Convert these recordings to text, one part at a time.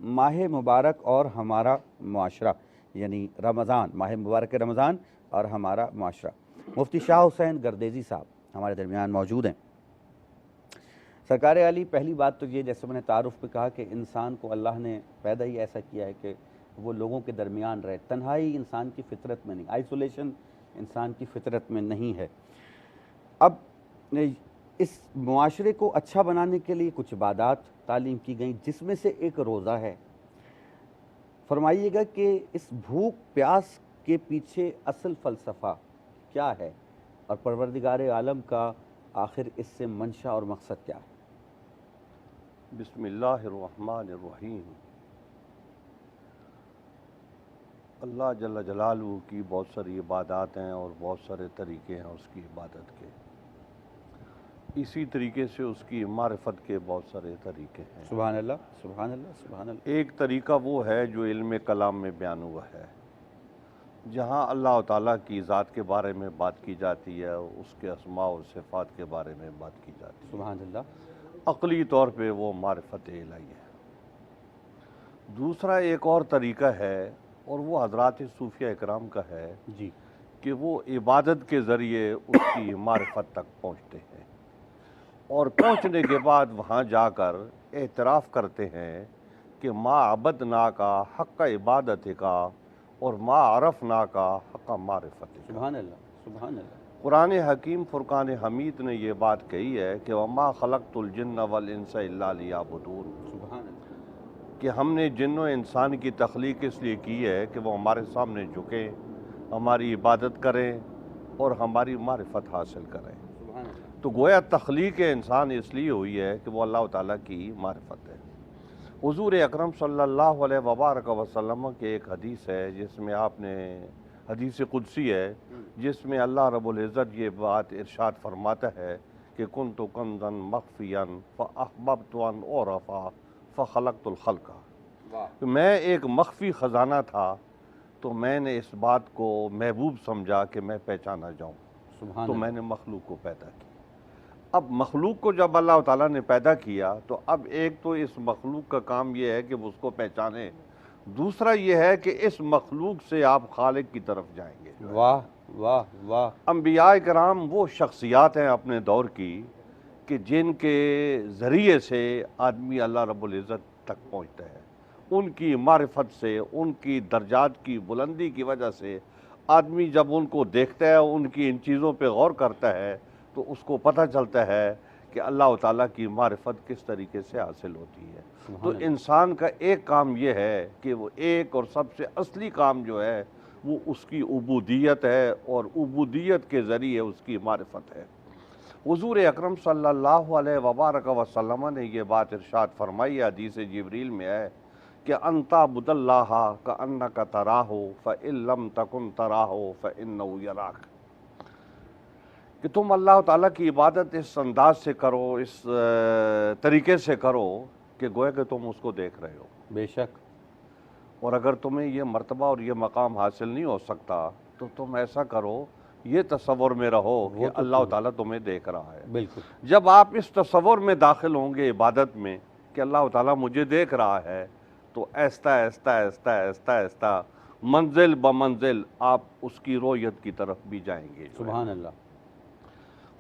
ماہ مبارک اور ہمارا معاشرہ، یعنی رمضان، ماہ مبارک رمضان اور ہمارا معاشرہ۔ مفتی شاہ حسین گردیزی صاحب ہمارے درمیان موجود ہیں۔ سرکار علی، پہلی بات تو یہ، جیسے میں نے تعارف پہ کہا کہ انسان کو اللہ نے پیدا ہی ایسا کیا ہے کہ وہ لوگوں کے درمیان رہے۔ تنہائی انسان کی فطرت میں نہیں، آئسولیشن انسان کی فطرت میں نہیں ہے۔ اب اس معاشرے کو اچھا بنانے کے لیے کچھ عبادات تعلیم کی گئیں، جس میں سے ایک روزہ ہے۔ فرمائیے گا کہ اس بھوک پیاس کے پیچھے اصل فلسفہ کیا ہے، اور پروردگار عالم کا آخر اس سے منشا اور مقصد کیا ہے؟ بسم اللہ الرحمن الرحیم۔ اللہ جل جلالہ کی بہت ساری عبادات ہیں اور بہت سارے طریقے ہیں اس کی عبادت کے، اسی طریقے سے اس کی معرفت کے بہت سارے طریقے ہیں۔ سبحان اللہ، سبحان اللہ، سبحان اللہ۔ ایک طریقہ وہ ہے جو علم کلام میں بیان ہوا ہے، جہاں اللہ تعالیٰ کی ذات کے بارے میں بات کی جاتی ہے، اس کے اسماء و صفات کے بارے میں بات کی جاتی ہے۔ سبحان اللہ۔ عقلی طور پہ وہ معرفت الہی ہے۔ دوسرا ایک اور طریقہ ہے، اور وہ حضرات صوفیہ اکرام کا ہے، جی، کہ وہ عبادت کے ذریعے اس کی معرفت تک پہنچتے ہیں، اور پہنچنے کے بعد وہاں جا کر اعتراف کرتے ہیں کہ ما عبدنا کا حق عبادت کا اور ما عرفنا کا حق معرفت کا۔ سبحان اللہ، سبحان اللہ۔ قرآن حکیم فرقان حمید نے یہ بات کہی ہے کہ وما خلقت الجن والانس الا لیعبدون، سبحان اللہ۔ کہ ہم نے جن و انسان کی تخلیق اس لیے کی ہے کہ وہ ہمارے سامنے جھکیں، ہماری عبادت کریں اور ہماری معرفت حاصل کریں۔ سبحان اللہ۔ تو گویا تخلیق انسان اس لیے ہوئی ہے کہ وہ اللہ تعالیٰ کی معرفت ہے۔ حضور اکرم صلی اللہ علیہ وبارک وسلم کی ایک حدیث ہے، جس میں آپ نے، حدیث قدسی ہے، جس میں اللہ رب العزت یہ بات ارشاد فرماتا ہے کہ کنت کنزا مخفیا فاحببت ان اعرف فخلقت الخلق، کہ میں ایک مخفی خزانہ تھا تو میں نے اس بات کو محبوب سمجھا کہ میں پہچانا جاؤں، سبحان تو اللہ۔ میں نے مخلوق کو پیدا کیا۔ اب مخلوق کو جب اللہ تعالیٰ نے پیدا کیا تو اب ایک تو اس مخلوق کا کام یہ ہے کہ وہ اس کو پہچانے، دوسرا یہ ہے کہ اس مخلوق سے آپ خالق کی طرف جائیں گے۔ واہ واہ واہ۔ انبیاء کرام وہ شخصیات ہیں اپنے دور کی کہ جن کے ذریعے سے آدمی اللہ رب العزت تک پہنچتا ہے، ان کی معرفت سے، ان کی درجات کی بلندی کی وجہ سے آدمی جب ان کو دیکھتا ہے، ان کی ان چیزوں پہ غور کرتا ہے، تو اس کو پتہ چلتا ہے کہ اللہ تعالیٰ کی معرفت کس طریقے سے حاصل ہوتی ہے۔ تو انسان کا ایک کام یہ ہے کہ وہ ایک اور سب سے اصلی کام جو ہے وہ اس کی عبودیت ہے، اور عبودیت کے ذریعے اس کی معرفت ہے۔ حضور اکرم صلی اللہ علیہ وبارک وسلم نے یہ بات ارشاد فرمائی، حدیث جبریل میں ہے کہ ان تعبد اللہ کأنک تراہ فإن لم تکن تراہ فإنہ یراک، کہ تم اللہ تعالیٰ کی عبادت اس انداز سے کرو، اس طریقے سے کرو کہ گویا کہ تم اس کو دیکھ رہے ہو۔ بے شک۔ اور اگر تمہیں یہ مرتبہ اور یہ مقام حاصل نہیں ہو سکتا تو تم ایسا کرو، یہ تصور میں رہو کہ اللہ تعالیٰ تمہیں دیکھ رہا ہے۔ بالکل۔ جب آپ اس تصور میں داخل ہوں گے عبادت میں کہ اللہ تعالیٰ مجھے دیکھ رہا ہے، تو آہستہ آہستہ آہستہ آہستہ آہستہ منزل بمنزل آپ اس کی رویت کی طرف بھی جائیں گے۔ سبحان اللہ۔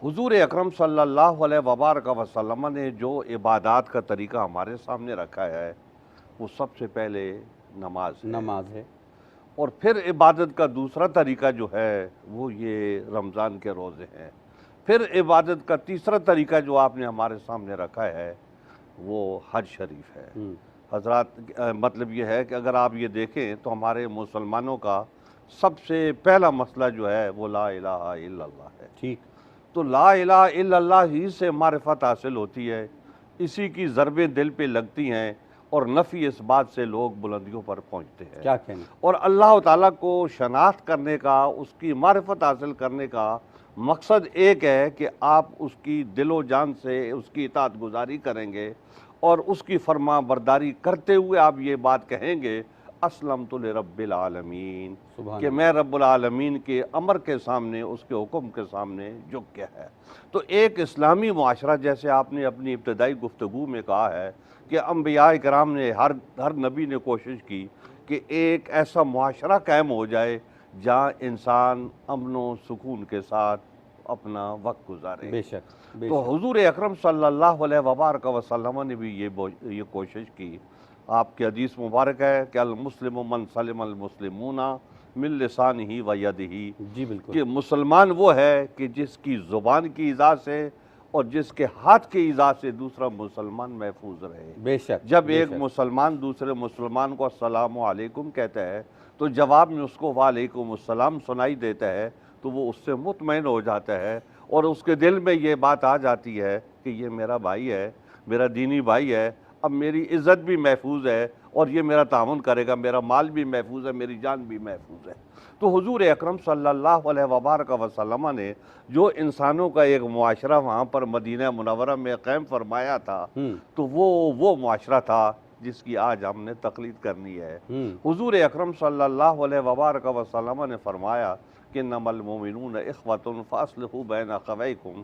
حضور اکرم صلی اللہ علیہ وبارک وسلم نے جو عبادات کا طریقہ ہمارے سامنے رکھا ہے، وہ سب سے پہلے نماز ہے۔ نماز ہے۔ اور پھر عبادت کا دوسرا طریقہ جو ہے وہ یہ رمضان کے روزے ہیں۔ پھر عبادت کا تیسرا طریقہ جو آپ نے ہمارے سامنے رکھا ہے وہ حج شریف ہے۔ حضرات، مطلب یہ ہے کہ اگر آپ یہ دیکھیں تو ہمارے مسلمانوں کا سب سے پہلا مسئلہ جو ہے وہ لا الہ الا اللہ ہے۔ ٹھیک۔ تو لا الہ الا اللہ ہی سے معرفت حاصل ہوتی ہے، اسی کی ضربیں دل پہ لگتی ہیں، اور نفی اس بات سے لوگ بلندیوں پر پہنچتے ہیں۔ کیا کہنا۔ اور اللہ تعالیٰ کو شناخت کرنے کا، اس کی معرفت حاصل کرنے کا مقصد ایک ہے کہ آپ اس کی دل و جان سے اس کی اطاعت گزاری کریں گے، اور اس کی فرما برداری کرتے ہوئے آپ یہ بات کہیں گے اسلمت لرب العالمین، کہ میں رب العالمین کے امر کے سامنے، اس کے حکم کے سامنے جھک گیا ہے۔ تو ایک اسلامی معاشرہ، جیسے آپ نے اپنی ابتدائی گفتگو میں کہا ہے کہ انبیاء کرام نے ہر نبی نے کوشش کی کہ ایک ایسا معاشرہ قائم ہو جائے جہاں انسان امن و سکون کے ساتھ اپنا وقت گزارے. بے شک بے تو شک. حضور اکرم صلی اللہ علیہ وبارک وسلم نے بھی یہ کوشش کی. آپ کی حدیث مبارک ہے کہ المسلم من سلم المسلمون من لسانہ و یدہ، جی بالکل. کہ مسلمان وہ ہے کہ جس کی زبان کی ایذا سے اور جس کے ہاتھ کی ایذا سے دوسرا مسلمان محفوظ رہے. بے شک. جب بے ایک شک. مسلمان دوسرے مسلمان کو السلام علیکم کہتا ہے تو جواب میں اس کو وعلیکم السلام سنائی دیتا ہے تو وہ اس سے مطمئن ہو جاتا ہے اور اس کے دل میں یہ بات آ جاتی ہے کہ یہ میرا بھائی ہے، میرا دینی بھائی ہے، اب میری عزت بھی محفوظ ہے اور یہ میرا تعاون کرے گا، میرا مال بھی محفوظ ہے، میری جان بھی محفوظ ہے. تو حضور اکرم صلی اللہ علیہ وبارک وسلم نے جو انسانوں کا ایک معاشرہ وہاں پر مدینہ منورہ میں قائم فرمایا تھا تو وہ معاشرہ تھا جس کی آج ہم نے تقلید کرنی ہے. حضور اکرم صلی اللہ علیہ وبارک وسلم نے فرمایا کہ انما المؤمنون اخوۃ فاصلحوا بین اخویکم،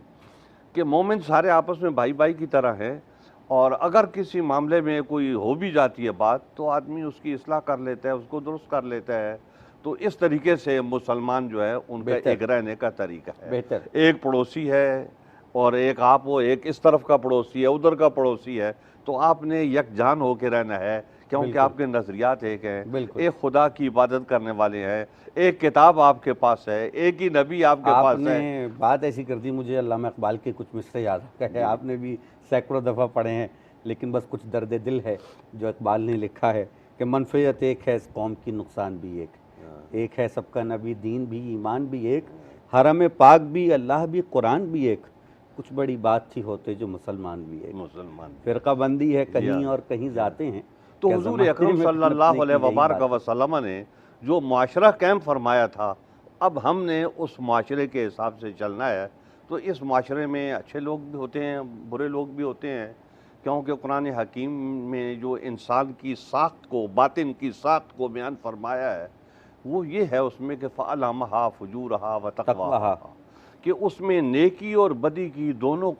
کہ مومن سارے آپس میں بھائی بھائی کی طرح ہیں، اور اگر کسی معاملے میں کوئی ہو بھی جاتی ہے بات تو آدمی اس کی اصلاح کر لیتا ہے، اس کو درست کر لیتا ہے. تو اس طریقے سے مسلمان جو ہے ان کا ایک رہنے کا طریقہ ہے. بہتر. ایک پڑوسی ہے اور ایک آپ ہو، ایک اس طرف کا پڑوسی ہے، ادھر کا پڑوسی ہے، تو آپ نے یکجان ہو کے رہنا ہے کیونکہ آپ کے نظریات ایک ہیں، ایک خدا کی عبادت کرنے والے ہیں، ایک کتاب آپ کے پاس ہے، ایک ہی نبی آپ کے پاس ہے. آپ نے بات ایسی کر دی، مجھے علامہ اقبال کے کچھ مصرے یاد آ گئے. آپ نے بھی سینکڑوں دفعہ پڑھے ہیں، لیکن بس کچھ درد دل ہے جو اقبال نے لکھا ہے کہ منفعت ایک ہے اس قوم کی، نقصان بھی ایک ہے سب کا نبی، دین بھی ایمان بھی ایک، حرم پاک بھی اللہ بھی قرآن بھی ایک، کچھ بڑی بات تھی ہوتے جو مسلمان بھی ایک. فرقہ بندی ہے کہیں اور کہیں ذاتیں ہیں. تو حضور اکرم صلی اللہ علیہ وبارک وسلم نے جو معاشرہ قائم فرمایا تھا، اب ہم نے اس معاشرے کے حساب سے چلنا ہے. تو اس معاشرے میں اچھے لوگ بھی ہوتے ہیں، برے لوگ بھی ہوتے ہیں، کیونکہ قرآن حکیم میں جو انسان کی ساخت کو، باطن کی ساخت کو بیان فرمایا ہے وہ یہ ہے اس میں کہ فَأَلْهَمَهَا فُجُورَهَا وَتَقْوَاهَا، کہ اس میں نیکی اور بدی کی دونوں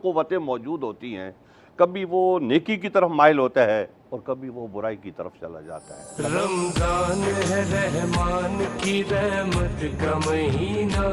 قوتیں موجود ہوتی ہیں. کبھی وہ نیکی کی طرف مائل ہوتا ہے اور کبھی وہ برائی کی طرف چلا جاتا ہے. رمضان ہے رحمان کی رحمت کا مہینہ،